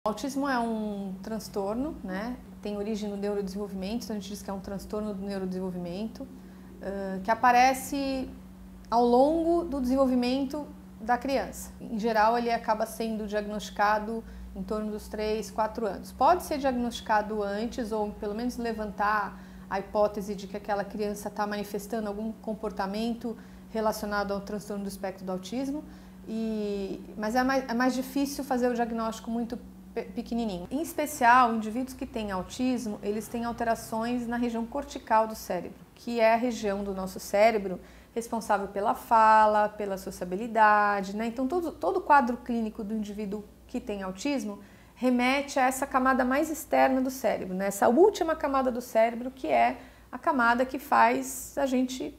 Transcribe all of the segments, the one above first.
O autismo é um transtorno, né? Tem origem no neurodesenvolvimento, então a gente diz que é um transtorno do neurodesenvolvimento, que aparece ao longo do desenvolvimento da criança. Em geral, ele acaba sendo diagnosticado em torno dos 3, 4 anos. Pode ser diagnosticado antes ou pelo menos levantar a hipótese de que aquela criança está manifestando algum comportamento relacionado ao transtorno do espectro do autismo, mas é mais difícil fazer o diagnóstico muito pequenininho. Em especial, indivíduos que têm autismo, eles têm alterações na região cortical do cérebro, que é a região do nosso cérebro responsável pela fala, pela sociabilidade, né? Então, todo o quadro clínico do indivíduo que tem autismo remete a essa camada mais externa do cérebro, né? Essa última camada do cérebro, que é a camada que faz a gente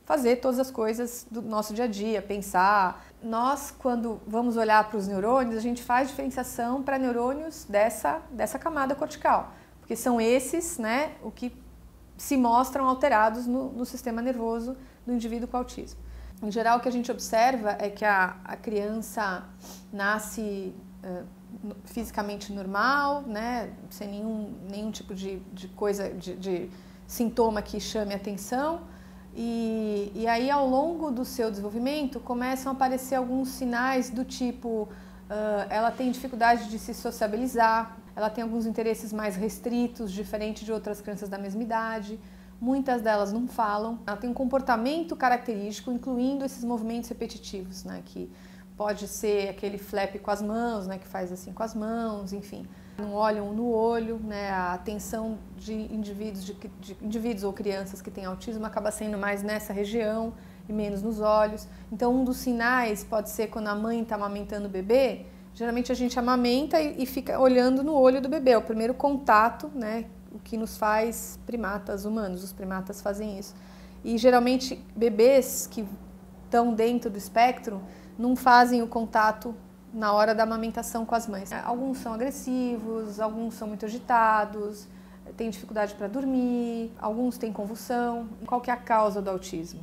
fazer todas as coisas do nosso dia a dia, pensar. Nós, quando vamos olhar para os neurônios, a gente faz diferenciação para neurônios dessa camada cortical, porque são esses, né, o que se mostram alterados no sistema nervoso do indivíduo com autismo. Em geral, o que a gente observa é que a criança nasce fisicamente normal, né, sem nenhum tipo de coisa, de sintoma que chame atenção. E aí, ao longo do seu desenvolvimento, começam a aparecer alguns sinais do tipo, ela tem dificuldade de se sociabilizar, ela tem alguns interesses mais restritos, diferente de outras crianças da mesma idade, muitas delas não falam, ela tem um comportamento característico, incluindo esses movimentos repetitivos, né, que pode ser aquele flap com as mãos, né, que faz assim com as mãos, enfim. Não olham no olho, né? A atenção de indivíduos ou crianças que têm autismo acaba sendo mais nessa região e menos nos olhos. Então, um dos sinais pode ser quando a mãe está amamentando o bebê, geralmente a gente amamenta e fica olhando no olho do bebê, é o primeiro contato, né? O que nos faz primatas humanos, os primatas fazem isso. E geralmente bebês que estão dentro do espectro não fazem o contato na hora da amamentação com as mães. Alguns são agressivos, alguns são muito agitados, têm dificuldade para dormir, alguns têm convulsão. Qual que é a causa do autismo?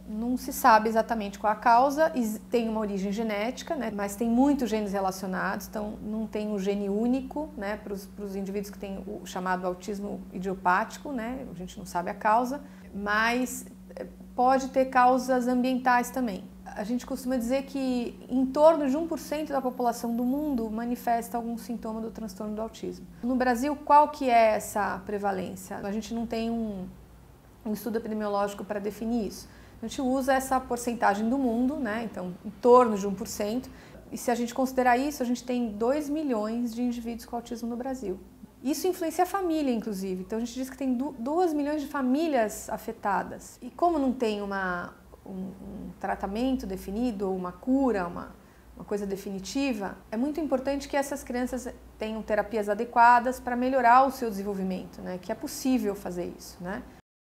Não se sabe exatamente qual a causa, tem uma origem genética, né? Mas tem muitos genes relacionados, então não tem um gene único, né? Para os indivíduos que têm o chamado autismo idiopático, né? A gente não sabe a causa, mas pode ter causas ambientais também. A gente costuma dizer que em torno de 1% da população do mundo manifesta algum sintoma do transtorno do autismo. No Brasil, qual que é essa prevalência? A gente não tem um estudo epidemiológico para definir isso. A gente usa essa porcentagem do mundo, né? Então, em torno de 1%. E se a gente considerar isso, a gente tem 2 milhões de indivíduos com autismo no Brasil. Isso influencia a família, inclusive. Então, a gente diz que tem 2 milhões de famílias afetadas. E como não tem um tratamento definido, ou uma cura, uma coisa definitiva, é muito importante que essas crianças tenham terapias adequadas para melhorar o seu desenvolvimento, né? Que é possível fazer isso, né?